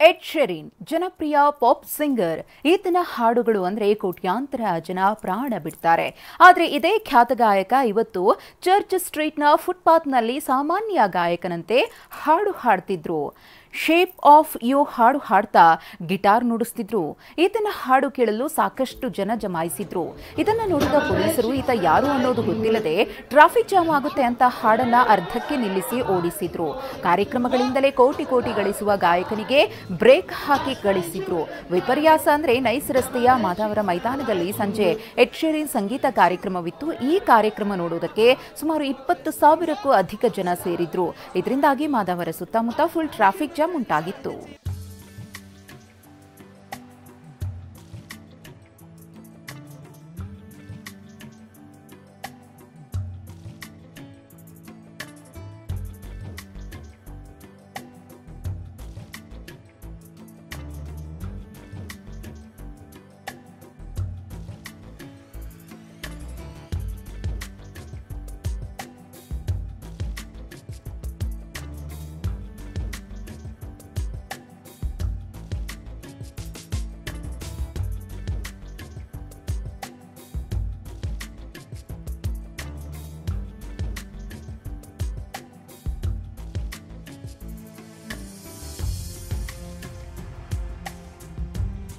Ed ಶೆರಿನ್ ಜನಪ್ರಿಯ pop singer. ಈತನ ಹಾಡುಗಳು ಅಂದ್ರೆ ಕೋಟ್ಯಾಂತರ ಜನ ಪ್ರಾಣ ಬಿಡ್ತಾರೆ. ಆದರೆ ಇದೇ ಖ್ಯಾತ ಗಾಯಕ ಇವತ್ತು ಚರ್ಚ್ ಸ್ಟ್ರೀಟ್ನ ಫುಟ್ಪಾತ್ನಲ್ಲಿ ಸಾಮಾನ್ಯ ಗಾಯಕನಂತೆ ಹಾಡು ಹಾಡ್ತಿದ್ರು. ಶೇಪ್ ಆಫ್ ಯು ಹಾಡು ಹಾಡ್ತಾ ಗಿಟಾರ್ ನುಡಿಸ್ತಿದ್ರು. ಈತನ ಹಾಡು ಕೇಳಲು ಸಾಕಷ್ಟು ಜನ ಜಮಾಯಿಸಿದ್ರು. ಇದನ್ನ ನೋಡಿದ ಪೊಲೀಸರು ಈತ ಯಾರು ಅನ್ನೋದು ಗೊತ್ತಿಲ್ಲದೆ ಟ್ರಾಫಿಕ್ ಜಾಮ್ ಆಗುತ್ತೆ ಅಂತ ಹಾಡನ್ನ ಅರ್ಧಕ್ಕೆ ನಿಲ್ಲಿಸಿ ಓಡಿಸಿದ್ರು. ಕಾರ್ಯಕ್ರಮಗಳಿಂದಲೇ ಕೋಟಿ ಕೋಟಿ ಗಳಿಸುವ ಗಾಯಕನಿಗೆ ಬ್ರೇಕ್ ಹಾಕಿ ಗಳಿಸಿದ್ರು. ವಿಪರ್ಯಾಸ ಅಂದ್ರೆ ನೈಸ್ ರಸ್ತೆಯ ಮಾದಾವರ ಮೈದಾನದಲ್ಲಿ ಸಂಜೆ ಎಡ್ ಶೆರಿನ್ ಸಂಗೀತ ಕಾರ್ಯಕ್ರಮವಿತ್ತು. ಈ ಕಾರ್ಯಕ್ರಮ ನೋಡುವುದಕ್ಕೆ ಸುಮಾರು 20,000ಕ್ಕೂ ಅಧಿಕ ಜನ ಸೇರಿದ್ರು. ಇದರಿಂದಾಗಿ ಮಾದಾವರ ಸುತ್ತಮುತ್ತ ಫುಲ್ ಟ್ರಾಫಿಕ್ ಜಾಮ್ ಉಂಟಾಗಿತ್ತು.